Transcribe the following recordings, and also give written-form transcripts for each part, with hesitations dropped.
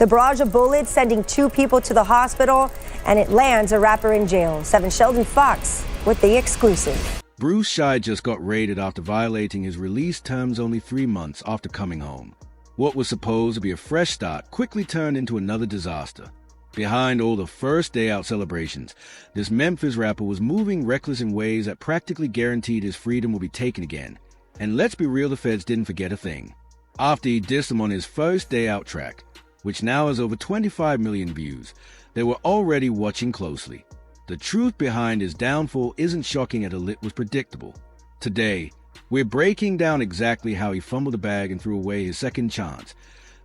The barrage of bullets sending 2 people to the hospital, and it lands a rapper in jail. 7 Sheldon Fox with the exclusive. Pooh Shiesty just got raided after violating his release terms only 3 months after coming home. What was supposed to be a fresh start quickly turned into another disaster. Behind all the first day out celebrations, this Memphis rapper was moving reckless in ways that practically guaranteed his freedom will be taken again. And let's be real, the feds didn't forget a thing. After he dissed him on his first day out track, which now has over 25 million views, they were already watching closely. The truth behind his downfall isn't shocking at all, it was predictable. Today, we're breaking down exactly how he fumbled the bag and threw away his second chance.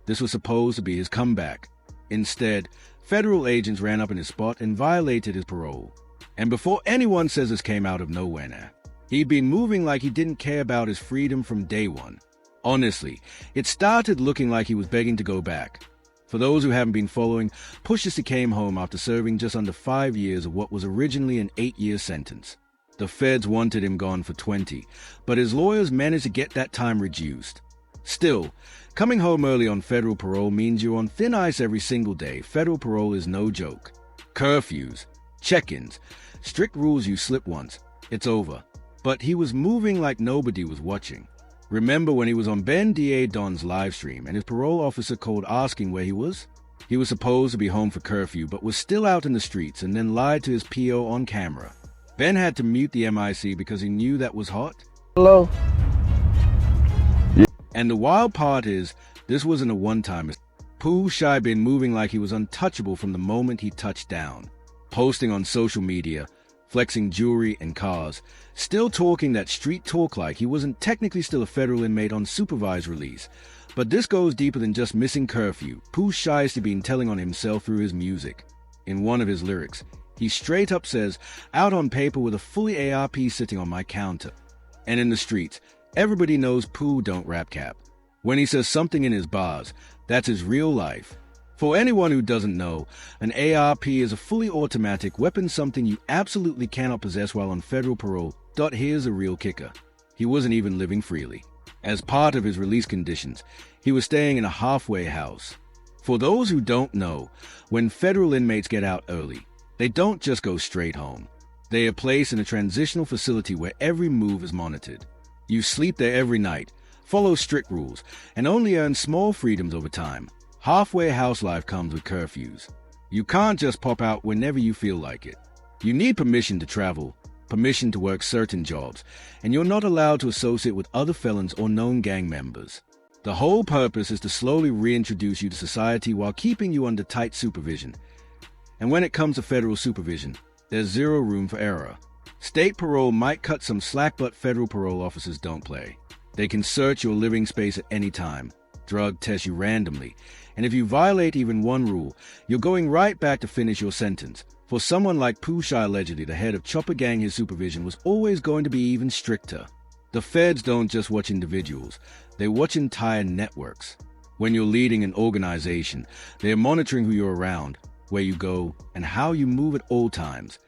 This was supposed to be his comeback. Instead, federal agents ran up in his spot and violated his parole. And before anyone says this came out of nowhere now, he'd been moving like he didn't care about his freedom from day one. Honestly, it started looking like he was begging to go back. For those who haven't been following, Pooh Shiesty came home after serving just under 5 years of what was originally an 8-year sentence. The feds wanted him gone for 20, but his lawyers managed to get that time reduced. Still, coming home early on federal parole means you're on thin ice every single day. Federal parole is no joke. Curfews, check-ins, strict rules. You slip once, it's over. But he was moving like nobody was watching. Remember when he was on Ben Da Don's live stream and his parole officer called asking where he was? He was supposed to be home for curfew but was still out in the streets and then lied to his PO on camera. Ben had to mute the MIC because he knew that was hot. Hello? And the wild part is, this wasn't a one-time. Pooh Shiesty been moving like he was untouchable from the moment he touched down. Posting on social media, flexing jewelry and cars, still talking that street talk like he wasn't technically still a federal inmate on supervised release. But this goes deeper than just missing curfew. Pooh Shiesty been telling on himself through his music. In one of his lyrics, he straight up says, "Out on paper with a fully ARP sitting on my counter." And in the streets, everybody knows Pooh don't rap cap. When he says something in his bars, that's his real life. For anyone who doesn't know, an ARP is a fully automatic weapon, something you absolutely cannot possess while on federal parole. Here's a real kicker. He wasn't even living freely. As part of his release conditions, he was staying in a halfway house. For those who don't know, when federal inmates get out early, they don't just go straight home. They are placed in a transitional facility where every move is monitored. You sleep there every night, follow strict rules, and only earn small freedoms over time. Halfway house life comes with curfews. You can't just pop out whenever you feel like it. You need permission to travel, permission to work certain jobs, and you're not allowed to associate with other felons or known gang members. The whole purpose is to slowly reintroduce you to society while keeping you under tight supervision. And when it comes to federal supervision, there's zero room for error. State parole might cut some slack, but federal parole officers don't play. They can search your living space at any time, drug test you randomly, and if you violate even one rule, you're going right back to finish your sentence. For someone like Pooh Shiesty, allegedly the head of Chopper Gang, his supervision was always going to be even stricter. The feds don't just watch individuals, they watch entire networks. When you're leading an organization, they are monitoring who you're around, where you go, and how you move at all times.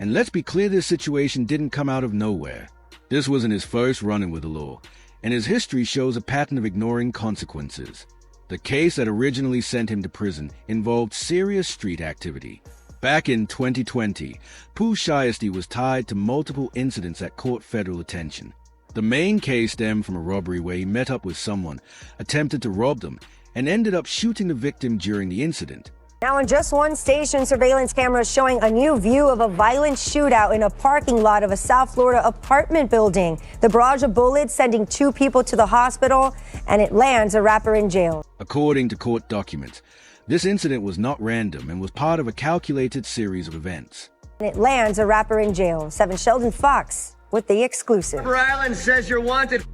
And let's be clear, this situation didn't come out of nowhere. This wasn't his first run-in with the law, and his history shows a pattern of ignoring consequences. The case that originally sent him to prison involved serious street activity. Back in 2020, Pooh Shiesty was tied to multiple incidents that caught federal attention. The main case stemmed from a robbery where he met up with someone, attempted to rob them, and ended up shooting the victim during the incident. Now, in just one station, surveillance cameras showing a new view of a violent shootout in a parking lot of a South Florida apartment building. The barrage of bullets sending 2 people to the hospital, and it lands a rapper in jail. According to court documents, this incident was not random and was part of a calculated series of events. And it lands a rapper in jail. 7 Sheldon Fox with the exclusive. Rhode Island says you're wanted.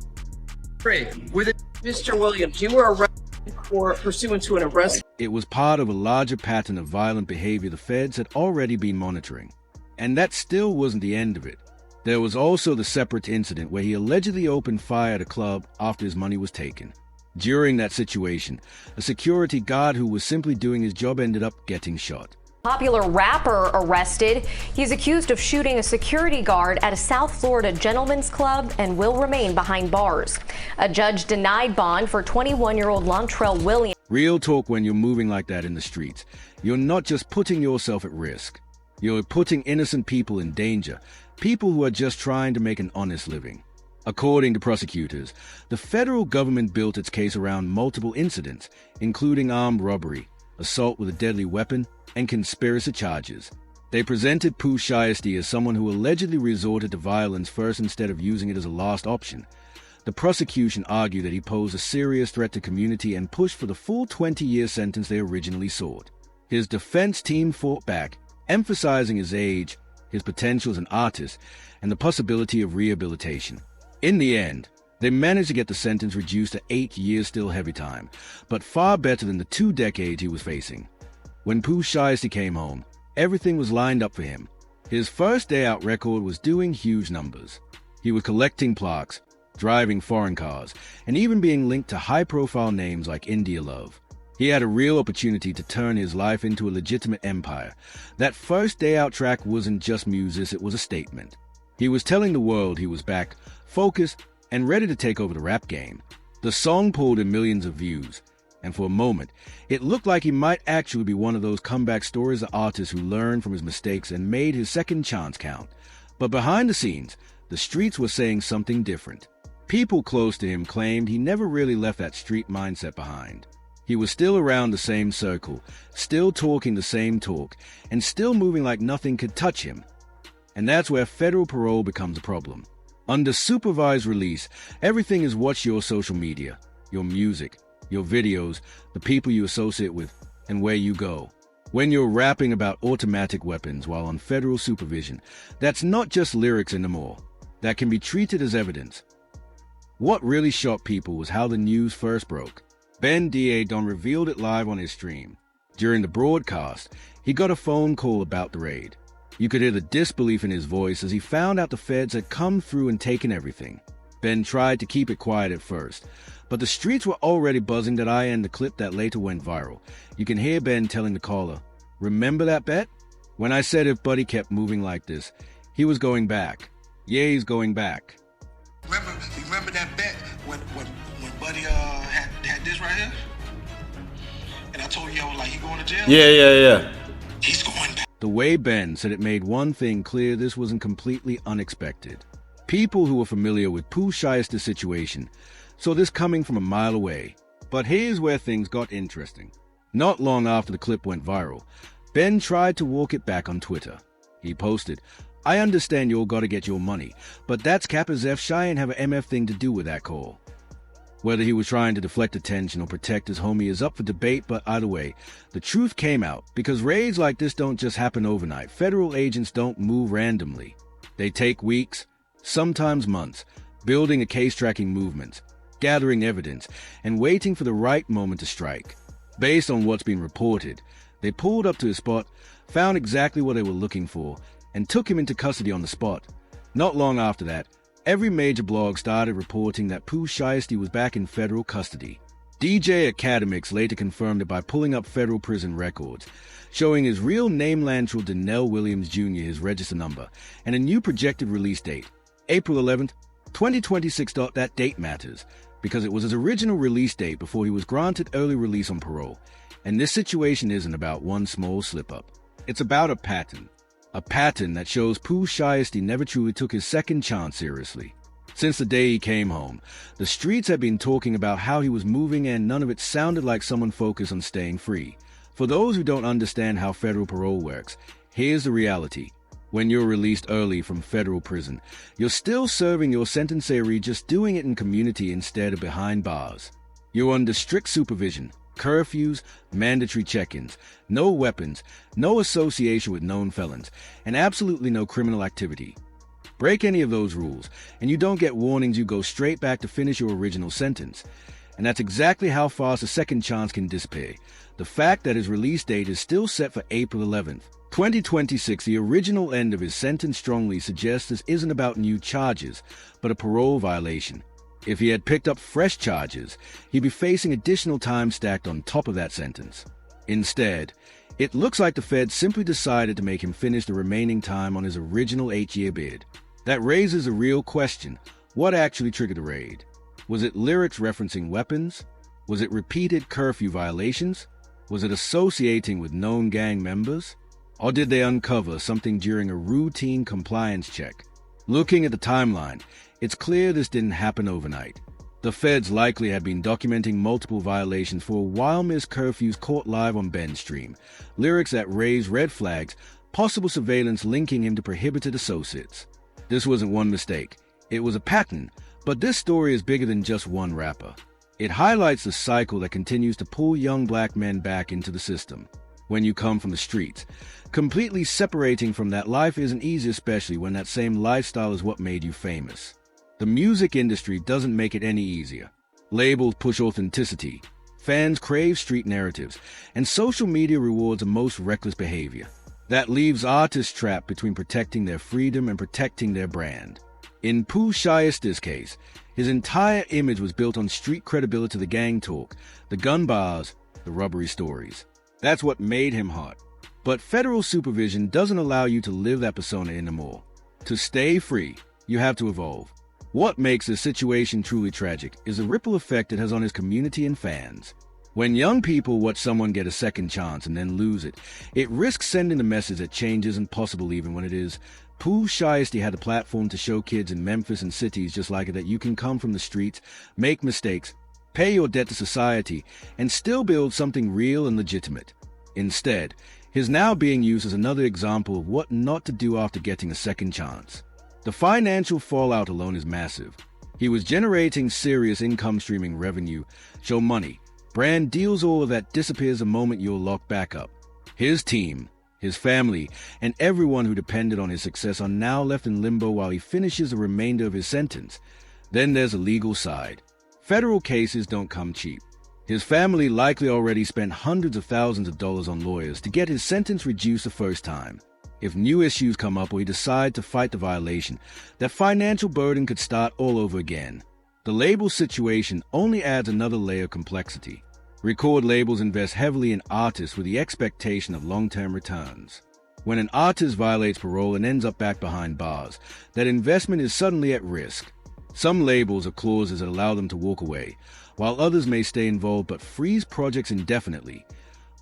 Mr. Williams, you were arrested for pursuant to an arrest. It was part of a larger pattern of violent behavior the feds had already been monitoring. And that still wasn't the end of it. There was also the separate incident where he allegedly opened fire at a club after his money was taken. During that situation, a security guard who was simply doing his job ended up getting shot. Popular rapper arrested. He's accused of shooting a security guard at a South Florida gentleman's club and will remain behind bars. A judge denied bond for 21-year-old Lontrell Williams. Real talk, when you're moving like that in the streets, you're not just putting yourself at risk. You're putting innocent people in danger, people who are just trying to make an honest living. According to prosecutors, the federal government built its case around multiple incidents, including armed robbery, assault with a deadly weapon, and conspiracy charges. They presented Pooh Shiesty as someone who allegedly resorted to violence first instead of using it as a last option. The prosecution argued that he posed a serious threat to community and pushed for the full 20-year sentence they originally sought. His defense team fought back, emphasizing his age, his potential as an artist, and the possibility of rehabilitation. In the end, they managed to get the sentence reduced to 8 years, still heavy time, but far better than the 2 decades he was facing. When Pooh Shiesty came home, everything was lined up for him. His first day out record was doing huge numbers. He was collecting plaques, driving foreign cars, and even being linked to high-profile names like India Love. He had a real opportunity to turn his life into a legitimate empire. That first day out track wasn't just music, it was a statement. He was telling the world he was back, focused, and ready to take over the rap game. The song pulled in millions of views, and for a moment, it looked like he might actually be one of those comeback stories of artists who learned from his mistakes and made his second chance count. But behind the scenes, the streets were saying something different. People close to him claimed he never really left that street mindset behind. He was still around the same circle, still talking the same talk, and still moving like nothing could touch him. And that's where federal parole becomes a problem. Under supervised release, everything is what's your social media, your music, your videos, the people you associate with, and where you go. When you're rapping about automatic weapons while on federal supervision, that's not just lyrics anymore. That can be treated as evidence. What really shocked people was how the news first broke. Ben Don revealed it live on his stream. During the broadcast, he got a phone call about the raid. You could hear the disbelief in his voice as he found out the feds had come through and taken everything. Ben tried to keep it quiet at first, but the streets were already buzzing that and the clip that later went viral. You can hear Ben telling the caller, "Remember that bet? When I said if Buddy kept moving like this, he was going back. Yeah, he's going back." Remember that bet when Buddy had this right here? And I told you, I was like, he going to jail? Yeah. He's going back. The way Ben said it made one thing clear: this wasn't completely unexpected. People who were familiar with Pooh Shiesty's situation saw this coming from a mile away. But here's where things got interesting. Not long after the clip went viral, Ben tried to walk it back on Twitter. He posted, "I understand you all gotta get your money, but that's Kappa's F shy and have an MF thing to do with that call." Whether he was trying to deflect attention or protect his homie is up for debate, but either way, the truth came out, because raids like this don't just happen overnight. Federal agents don't move randomly. They take weeks, sometimes months, building a case-tracking movement, gathering evidence, and waiting for the right moment to strike. Based on what's been reported, they pulled up to his spot, found exactly what they were looking for, and took him into custody on the spot. Not long after that, every major blog started reporting that Pooh Shiesty was back in federal custody. DJ Academics later confirmed it by pulling up federal prison records, showing his real name, Lantrell Donnell Williams Jr., his register number, and a new projected release date, April 11th, 2026. That date matters, because it was his original release date before he was granted early release on parole. And this situation isn't about one small slip-up. It's about a pattern. A pattern that shows Pooh Shiesty never truly took his second chance seriously. Since the day he came home, the streets had been talking about how he was moving, and none of it sounded like someone focused on staying free. For those who don't understand how federal parole works, here's the reality. When you're released early from federal prison, you're still serving your sentence, just doing it in community instead of behind bars. You're under strict supervision. Curfews, mandatory check-ins, no weapons, no association with known felons, and absolutely no criminal activity. Break any of those rules, and you don't get warnings, you go straight back to finish your original sentence. And that's exactly how fast a second chance can disappear. The fact that his release date is still set for April 11th, 2026, the original end of his sentence, strongly suggests this isn't about new charges, but a parole violation. If he had picked up fresh charges, he'd be facing additional time stacked on top of that sentence. Instead, it looks like the feds simply decided to make him finish the remaining time on his original 8-year bid. That raises a real question. What actually triggered the raid? Was it lyrics referencing weapons? Was it repeated curfew violations? Was it associating with known gang members? Or did they uncover something during a routine compliance check? Looking at the timeline, it's clear this didn't happen overnight. The feds likely had been documenting multiple violations for a while. Missed curfews caught live on Ben's stream, lyrics that raised red flags, possible surveillance linking him to prohibited associates. This wasn't one mistake. It was a pattern, but this story is bigger than just one rapper. It highlights the cycle that continues to pull young black men back into the system. When you come from the streets, completely separating from that life isn't easy, especially when that same lifestyle is what made you famous. The music industry doesn't make it any easier. Labels push authenticity, fans crave street narratives, and social media rewards the most reckless behavior. That leaves artists trapped between protecting their freedom and protecting their brand. In Pooh Shiesty's case, his entire image was built on street credibility, the gang talk, the gun bars, the rubbery stories. That's what made him hot. But federal supervision doesn't allow you to live that persona anymore. To stay free, you have to evolve. What makes this situation truly tragic is the ripple effect it has on his community and fans. When young people watch someone get a second chance and then lose it, it risks sending a message that change isn't possible even when it is. Pooh Shiesty had a platform to show kids in Memphis and cities just like it that you can come from the streets, make mistakes, pay your debt to society, and still build something real and legitimate. Instead, he's now being used as another example of what not to do after getting a second chance. The financial fallout alone is massive. He was generating serious income streaming revenue, show money, brand deals, all of that disappears the moment you're locked back up. His team, his family, and everyone who depended on his success are now left in limbo while he finishes the remainder of his sentence. Then there's a legal side. Federal cases don't come cheap. His family likely already spent hundreds of thousands of dollars on lawyers to get his sentence reduced the first time. If new issues come up or he decides to fight the violation, that financial burden could start all over again. The label situation only adds another layer of complexity. Record labels invest heavily in artists with the expectation of long-term returns. When an artist violates parole and ends up back behind bars, that investment is suddenly at risk. Some labels have clauses that allow them to walk away, while others may stay involved but freeze projects indefinitely.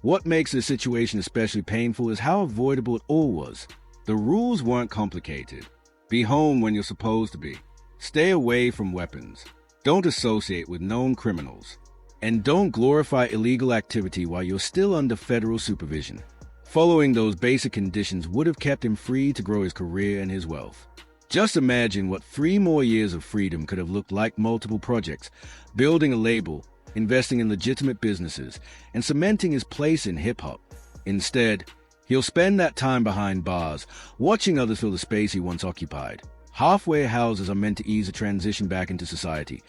What makes this situation especially painful is how avoidable it all was. The rules weren't complicated. Be home when you're supposed to be. Stay away from weapons. Don't associate with known criminals. And don't glorify illegal activity while you're still under federal supervision. Following those basic conditions would have kept him free to grow his career and his wealth. Just imagine what 3 more years of freedom could have looked like: multiple projects, building a label, investing in legitimate businesses, and cementing his place in hip-hop. Instead, he'll spend that time behind bars, watching others fill the space he once occupied. Halfway houses are meant to ease a transition back into society,